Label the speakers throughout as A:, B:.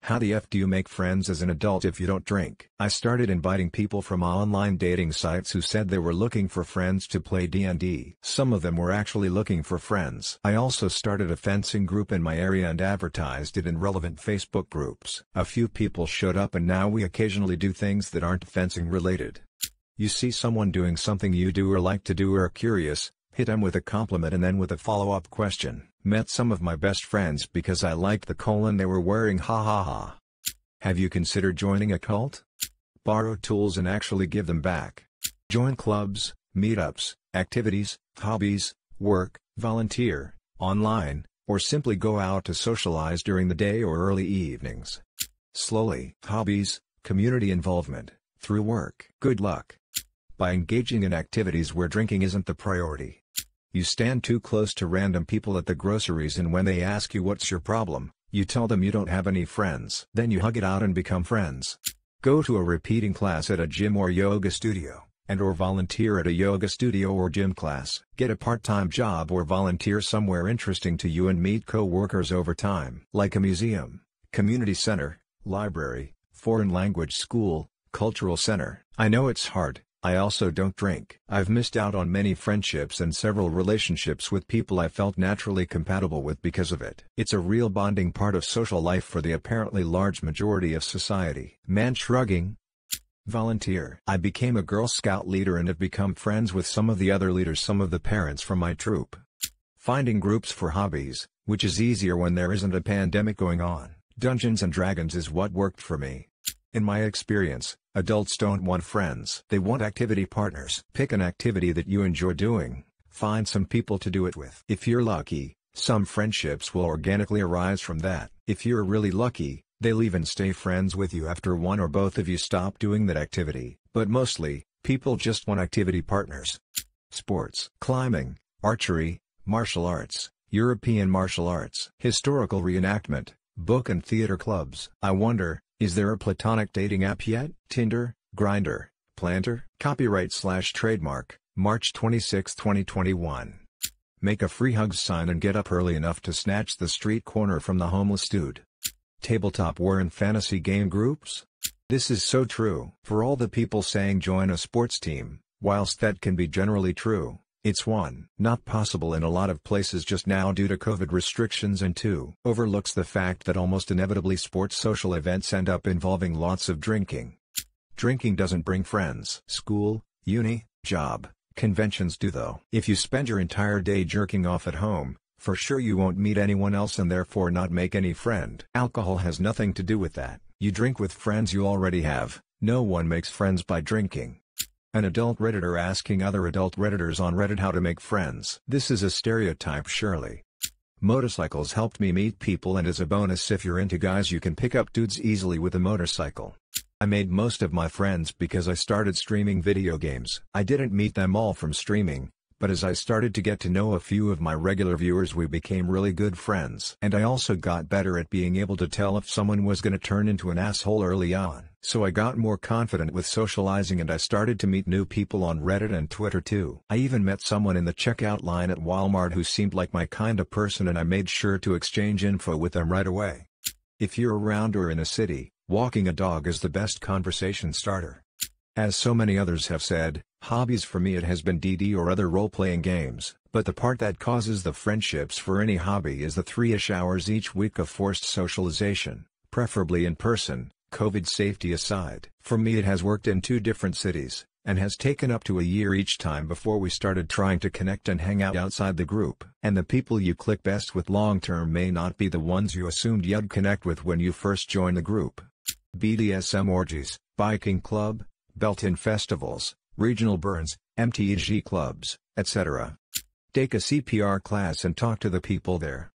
A: How the F do you make friends as an adult if you don't drink? I started inviting people from online dating sites who said they were looking for friends to play D&D. Some of them were actually looking for friends. I also started a fencing group in my area and advertised it in relevant Facebook groups. A few people showed up and now we occasionally do things that aren't fencing related. You see someone doing something you do or like to do or are curious, hit them with a compliment and then with a follow-up question. Met some of my best friends because I liked the colon they were wearing, ha ha ha. Have you considered joining a cult? Borrow tools and actually give them back. Join clubs, meetups, activities, hobbies, work, volunteer, online, or simply go out to socialize during the day or early evenings. Slowly. Hobbies, community involvement, through work. Good luck. By engaging in activities where drinking isn't the priority. You stand too close to random people at the groceries and when they ask you what's your problem, you tell them you don't have any friends. Then you hug it out and become friends. Go to a repeating class at a gym or yoga studio, and/or volunteer at a yoga studio or gym class. Get a part-time job or volunteer somewhere interesting to you and meet co-workers over time. Like a museum, community center, library, foreign language school, cultural center. I know it's hard. I also don't drink. I've missed out on many friendships and several relationships with people I felt naturally compatible with because of it. It's a real bonding part of social life for the apparently large majority of society. Man shrugging. Volunteer. I became a Girl Scout leader and have become friends with some of the other leaders, some of the parents from my troop. Finding groups for hobbies, which is easier when there isn't a pandemic going on. Dungeons and Dragons is what worked for me. In my experience, adults don't want friends. They want activity partners. Pick an activity that you enjoy doing. Find some people to do it with. If you're lucky, some friendships will organically arise from that. If you're really lucky, they'll even stay friends with you after one or both of you stop doing that activity. But mostly, people just want activity partners. Sports. Climbing, archery, martial arts, European martial arts, historical reenactment, book and theater clubs. I wonder, is there a platonic dating app yet? Tinder, Grindr, Planter. Copyright/trademark, March 26, 2021. Make a free hugs sign and get up early enough to snatch the street corner from the homeless dude. Tabletop war and fantasy game groups? This is so true. For all the people saying join a sports team, whilst that can be generally true, it's not possible in a lot of places just now due to COVID restrictions, and overlooks the fact that almost inevitably sports social events end up involving lots of drinking. Drinking doesn't bring friends. School, uni, job, conventions do though. If you spend your entire day jerking off at home, for sure you won't meet anyone else and therefore not make any friend. Alcohol has nothing to do with that. You drink with friends you already have. No one makes friends by drinking. An adult Redditor asking other adult Redditors on Reddit how to make friends. This is a stereotype surely. Motorcycles helped me meet people, and as a bonus, if you're into guys you can pick up dudes easily with a motorcycle. I made most of my friends because I started streaming video games. I didn't meet them all from streaming, but as I started to get to know a few of my regular viewers we became really good friends. And I also got better at being able to tell if someone was gonna turn into an asshole early on. So I got more confident with socializing and I started to meet new people on Reddit and Twitter too. I even met someone in the checkout line at Walmart who seemed like my kind of person and I made sure to exchange info with them right away. If you're around or in a city, walking a dog is the best conversation starter. As so many others have said, hobbies for me it has been DD or other role-playing games, but the part that causes the friendships for any hobby is the 3-ish hours each week of forced socialization, preferably in person, COVID safety aside. For me it has worked in 2 different cities, and has taken up to a year each time before we started trying to connect and hang out outside the group. And the people you click best with long-term may not be the ones you assumed you'd connect with when you first joined the group. BDSM orgies, biking club, Belton festivals, regional burns, MTG clubs, etc. Take a CPR class and talk to the people there.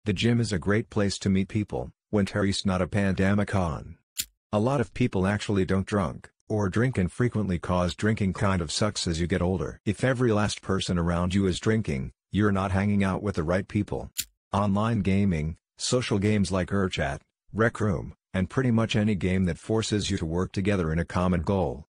A: The gym is a great place to meet people, when it's not a pandemic on. A lot of people actually don't drink, or drink infrequently cause drinking kind of sucks as you get older. If every last person around you is drinking, you're not hanging out with the right people. Online gaming, social games like Urchat, Rec Room, and pretty much any game that forces you to work together in a common goal.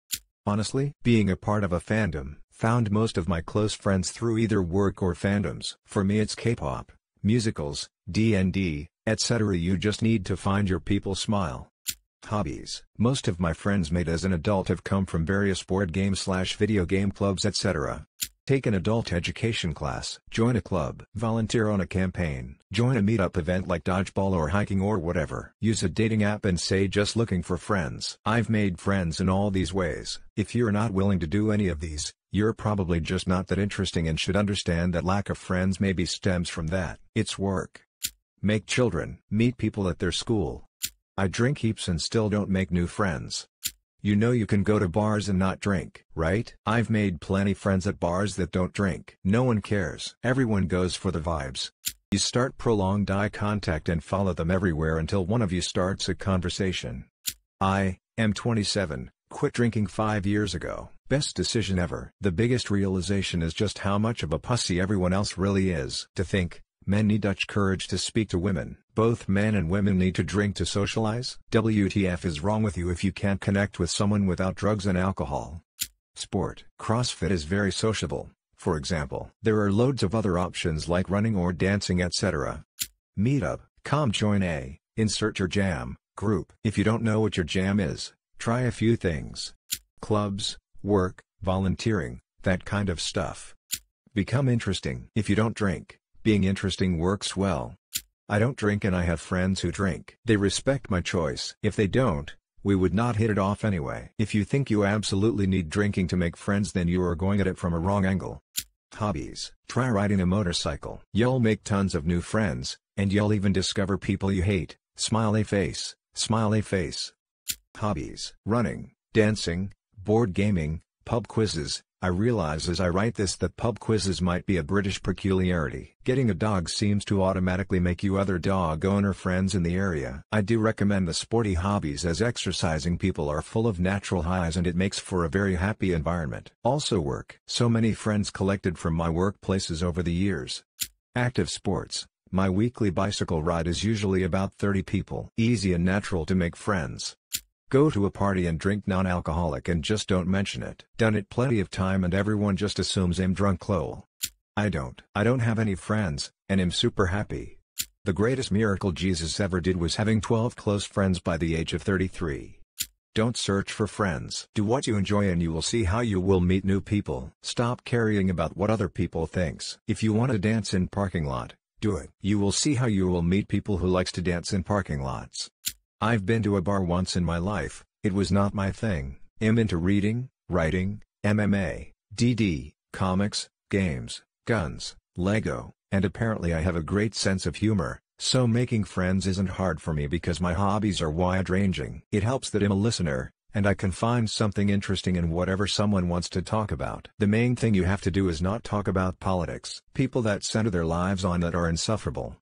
A: Honestly, being a part of a fandom, found most of my close friends through either work or fandoms. For me it's K-pop, musicals, D&D, etc. You just need to find your people. Smile. Hobbies. Most of my friends made as an adult have come from various board game/video game clubs, etc. Take an adult education class, join a club, volunteer on a campaign, join a meetup event like dodgeball or hiking or whatever. Use a dating app and say just looking for friends. I've made friends in all these ways. If you're not willing to do any of these, you're probably just not that interesting and should understand that lack of friends maybe stems from that. It's work. Make children. Meet people at their school. I drink heaps and still don't make new friends. You know you can go to bars and not drink, right? I've made plenty friends at bars that don't drink. No one cares. Everyone goes for the vibes. You start prolonged eye contact and follow them everywhere until one of you starts a conversation. I am 27, quit drinking 5 years ago. Best decision ever. The biggest realization is just how much of a pussy everyone else really is. To think, men need Dutch courage to speak to women. Both men and women need to drink to socialize. WTF is wrong with you if you can't connect with someone without drugs and alcohol? Sport. CrossFit is very sociable. For example, there are loads of other options like running or dancing, etc. Meetup. Join a, insert your jam, group. If you don't know what your jam is, try a few things. Clubs, work, volunteering, that kind of stuff. Become interesting. If you don't drink, being interesting works well. I don't drink and I have friends who drink. They respect my choice. If they don't, we would not hit it off anyway. If you think you absolutely need drinking to make friends, then you are going at it from a wrong angle. Hobbies. Try riding a motorcycle. You'll make tons of new friends, and you'll even discover people you hate. Smiley face, smiley face. Hobbies. Running, dancing, board gaming, pub quizzes. I realize as I write this that pub quizzes might be a British peculiarity. Getting a dog seems to automatically make you other dog owner friends in the area. I do recommend the sporty hobbies as exercising people are full of natural highs and it makes for a very happy environment. Also work. So many friends collected from my workplaces over the years. Active sports. My weekly bicycle ride is usually about 30 people. Easy and natural to make friends. Go to a party and drink non-alcoholic and just don't mention it. Done it plenty of time and everyone just assumes I'm drunk. Lol. I don't have any friends, and am super happy. The greatest miracle Jesus ever did was having 12 close friends by the age of 33. Don't search for friends. Do what you enjoy and you will see how you will meet new people. Stop caring about what other people thinks. If you want to dance in parking lot, do it. You will see how you will meet people who likes to dance in parking lots. I've been to a bar once in my life, it was not my thing. I'm into reading, writing, MMA, DD, comics, games, guns, Lego, and apparently I have a great sense of humor, so making friends isn't hard for me because my hobbies are wide-ranging. It helps that I'm a listener, and I can find something interesting in whatever someone wants to talk about. The main thing you have to do is not talk about politics. People that center their lives on that are insufferable.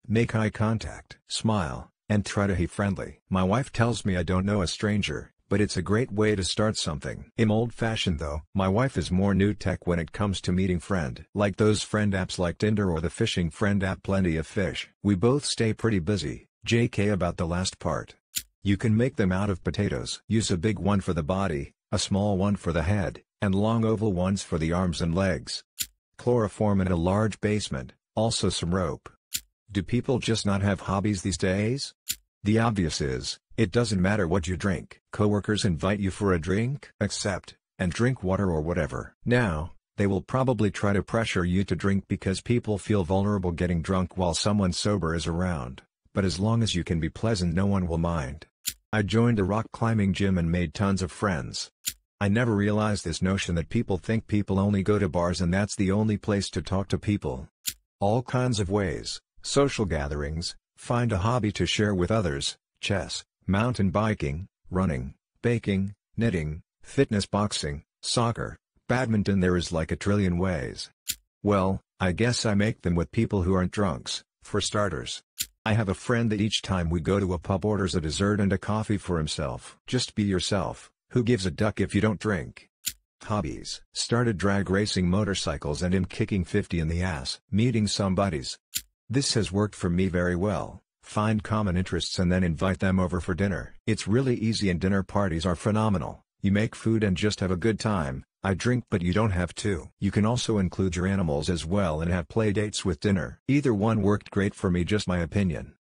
A: Make eye contact, smile, and try to be friendly. My wife tells me I don't know a stranger, but it's a great way to start something. I'm old-fashioned though. My wife is more new tech when it comes to meeting friend. Like those friend apps like Tinder or the fishing friend app Plenty of Fish. We both stay pretty busy. JK about the last part. You can make them out of potatoes. Use a big one for the body, a small one for the head, and long oval ones for the arms and legs. Chloroform in a large basement, also some rope. Do people just not have hobbies these days? The obvious is, it doesn't matter what you drink. Coworkers invite you for a drink? Accept, and drink water or whatever. Now, they will probably try to pressure you to drink because people feel vulnerable getting drunk while someone sober is around, but as long as you can be pleasant no one will mind. I joined a rock climbing gym and made tons of friends. I never realized this notion that people think people only go to bars and that's the only place to talk to people. All kinds of ways. Social gatherings, find a hobby to share with others, chess, mountain biking, running, baking, knitting, fitness, boxing, soccer, badminton. There is like a trillion ways. Well, I guess I make them with people who aren't drunks, for starters. I have a friend that each time we go to a pub orders a dessert and a coffee for himself. Just be yourself, who gives a duck if you don't drink? Hobbies. Started drag racing motorcycles and am kicking 50 in the ass. Meeting some buddies. This has worked for me very well. Find common interests and then invite them over for dinner. It's really easy and dinner parties are phenomenal. You make food and just have a good time. I drink but you don't have to. You can also include your animals as well and have play dates with dinner. Either one worked great for me, just my opinion.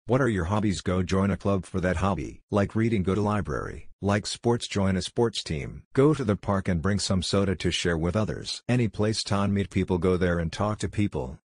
A: What are your hobbies? Go join a club for that hobby. Like reading, go to library. Like sports, join a sports team. Go to the park and bring some soda to share with others. Any place town, meet people, go there and talk to people.